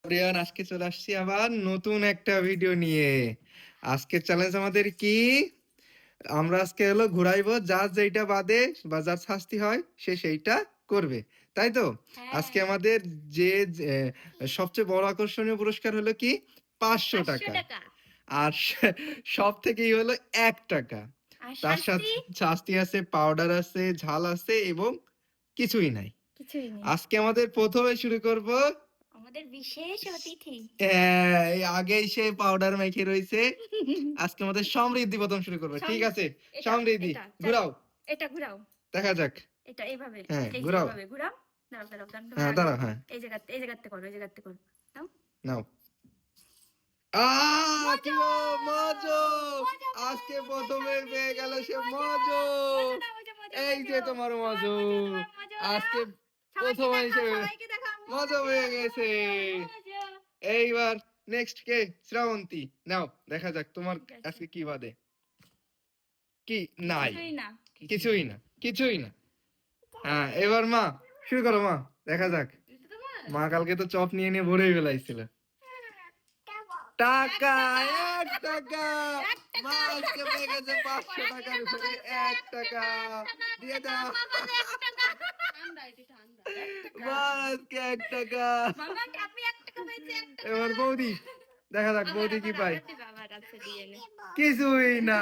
প্রিয়ান, আজকে চলে আসছি আবার নতুন একটা ভিডিও নিয়ে। আজকের চ্যালেঞ্জ আমাদের কি? আমরা আজকে হলো ঘুরাইবো, যার যেইটা বাদে বা যার শাস্তি হয় সে সেইটা করবে, তাই তো? আজকে হ্যাঁ, আমাদের যে সবচেয়ে বড় আকর্ষণীয় পুরস্কার হলো কি? 500 500 টাকা। টাকা। আর সব থেকেই হলো 1 টাকা। আর তার শাস্তি? সাথে শাস্তি আছে, পাউডার আছে, ঝাল আছে এবং কিছুই নাই। কিছুই নেই। আজকে আমাদের প্রথমে শুরু করব। আমাদের বিশেষ অতিথি। এই আগেই সে পাউডার মেখে রয়েছে। আজকে আমাদের সমৃদ্ধি প্রথম শুরু করবে, ঠিক আছে? এটা সমৃদ্ধি এটা চলো, ঘুরাও, এটা ঘুরাও। দেখা যাক। এটা এইভাবে, হ্যাঁ, এই যে ঘুরাও। এইভাবে ঘুরাও। দাঁড়াও দাঁড়াও দাঁড়াও, তুমি হ্যাঁ, আগে দাঁড়াও। হ্যাঁ, এই জায়গাতে করো, এই জায়গাতে করো। নাও। নাও। কি মজা! গো, মজো! মজা, আজকে মজা, প্রথমে পেয়ে গেল সে মজা! মজো। মজা নাও, মজা, এই যে মজা। তোমার তোমার মজো। তোমার মজা নাও। আজকে সবাইকে প্রথম দেখাও, হিসেবে সবাইকে দেখাও। মজা পেয়ে গেছে। মজা। এইবার নেক্সট কে? শ্রাবন্তী। নাও, দেখা যাক তোমার ঠিক আছে। আজকে কি বাদে। কি? নাই, কিছুই না। কিছুই না, কিছুই না। হ্যাঁ, এবার মা শুরু করো মা, দেখা যাক। এটা তোমার? মা কালকে তো চপ নিয়ে নিয়ে ভরে ফেলাইছিল। টাকা, 1 টাকা। এক মা টাকা। আজকে পেয়ে গেছে 500 টাকার উপরে 1 টাকা। দিয়ে দাও। মামার 1 টাকা। ঠান্ডা, এটা ঠান্ডা। 1 টাকা। মা আজকে 1 টাকা। মামা আপনি 1 টাকা পেয়েছে, 1 টাকা। এবার বৌদি, দেখা যাক বৌদি কি পায়। আবার দিবা, আবার আছে দিয়ে নে। কিছুই না।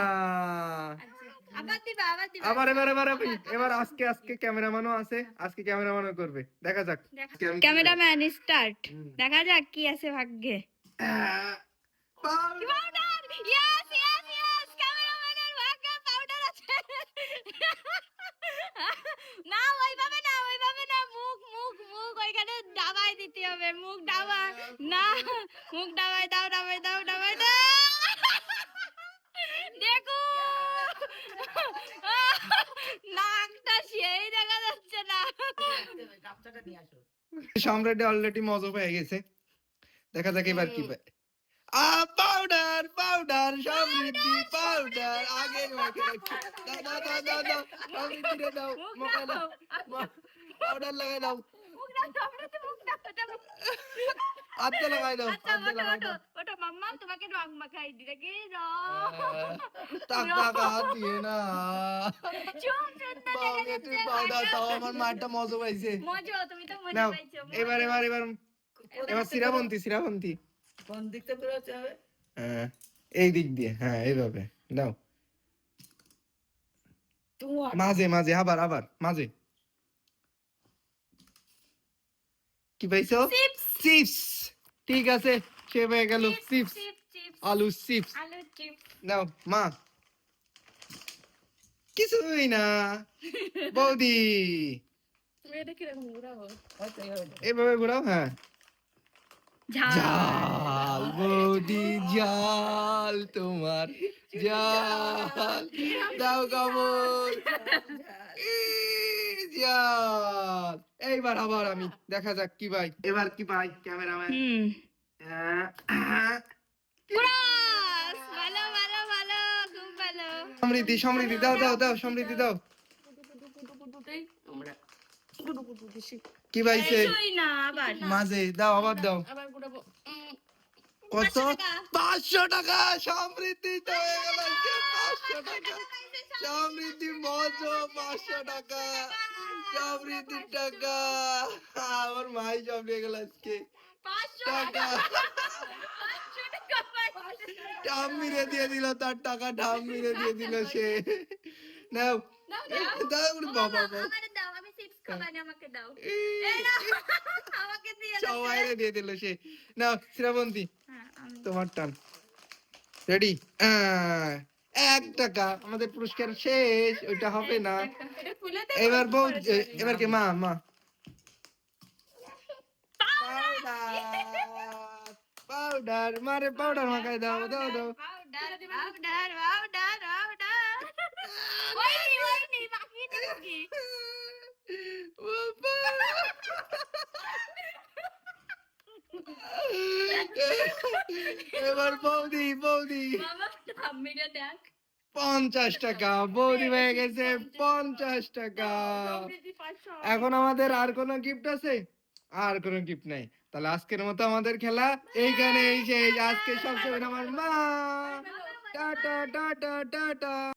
আচ্ছা, আবার দিবা, আবার দিবা। আবার এবার এবার আমি এবার আবার আজকে আজকে ক্যামেরাম্যানও আছে, আজকে ক্যামেরাম্যানও করবে, দেখা যাক। আজকে আমি কি পাই। Cameraman start. হুম। দেখা যাক কি আছে ভাগ্যে। Powder. Powder! Yes, yes, yes! ক্যামেরাম্যানের ভাগ্যে পাউডার আছে। না, ওইভাবে না, ওইভাবে না। মুখ ওইখানে ডাবায় দিতে হবে। মুখ ডাবা। না, মুখ ডাবায় দাও, ডাবায় দাও, ডাবায় দাও। দেখো, নাকটা সেই দেখা যাচ্ছে না। সম্রাট অলরেডি মজা পেয়ে গেছে, দেখা যাক এবার কি পায়। পাউডার, পাউডার, সমৃদ্ধি পাউডার আগে মাখে রাখছি। দাও দাও দাও দাও দাও, সমৃদ্ধি রে দাও, মুখ মোকাই দাও, দাও। পাউডার লাগাই দাও, মুখ দাও, সামনেতে মুখ দাও। হাতে লাগাই দাও, আচ্ছা, হাতে ওঠো লাগাই ওঠো দাও। ওঠো মাম্মা, তোমাকে রং মাখাই দি দেখি। রং। টাকা হাত দিয়ে না। খুব সুন্দর দেখা বাবা, যাচ্ছে তুই পাউডার মাখা। দাও, আমার মারটা মজা পাইছে। মজো, তুমি তো মজা নাও, পাইছো। এবার মজো। এবার এবার এবার শ্রীরাবন্তী, শ্রীরাবন্তী। কোন দিকটা বেরোতে হবে? হ্যাঁ, এই দিক দিয়ে, হ্যাঁ এইভাবে দাও। তোমার মাঝে মাঝে আবার আবার মাঝে। কি পাইছো? চিপস। চিপস। ঠিক আছে, সে পেয়ে গেল চিপস, চিপস, চিপস, চিপস। আলু চিপস। আলু চিপস। নাও মা, কিছুই না। বৌদি, তুমি এটা কিরকম ঘুরাবো? হয়তো এইভাবে। এভাবে ঘোরাও। হ্যাঁ, ঝাল। ঝাল বৌদি, ঝাল তোমার ঝাল। দাও কামড়। ঝাল। এইবার আবার আমি, দেখা যাক কি পাই, এবার কি পাই ক্যামেরাম্যান। ক্রস! ভালো, ভালো, ভালো, খুব ভালো। সমৃদ্ধি, সমৃদ্ধি দাও দাও দাও, সমৃদ্ধি দাও। আমরা কি পাইছে? কিছুই না, আবার। মাঝে দাও, আবার দাও। আবার ঘুরাবো। কত? 500 টাকা। 500 টাকা। সমৃদ্ধি তো হয়ে গেল আজকে 500 টাকা। সমৃদ্ধি মজো 500 টাকা। সমৃদ্ধির টাকা। আমার মাই সব নিয়ে গেল আজকে 500 টাকা। 500 টাকা পাইছে। ঠাম মেরে দিয়ে দিল, তার টাকা ঠাম মেরে দিয়ে দিল সে। নাও দাও, দাও। দাও রে বাবা। আমারে দাও, আমি চিপস খাবানি, আমাকে দাও। এই নাও, আমাকে দিয়ে দাও। সবাই দিয়ে দিল সে। নাও শ্রাবন্তী, হ্যাঁ, আমি তোমার টান। রেডি? 1 টাকা, আমাদের পুরস্কার শেষ, ওইটা হবে না। এটা খুলে দেব। এবার বউ, এবার কি মা, মা পাউডার, মারে পাউডার মাখাই দাও, দাও দাও। Powder, powder, powder, powder. ওইনি, বাকি নাকি? এবার বৌদি, বৌদি বাবা, থাম্বনেইলে দেখ। 50 টাকা, বৌদি হয়ে গেছে 50 টাকা। সমৃদ্ধি 500। এখন আমাদের আর কোনো গিফট আছে? আর কোনো গিফট নাই। তাহলে আজকের মতো আমাদের খেলা এইখানেই শেষ। আজকে সবসময় আমার মা। Tata tata tata.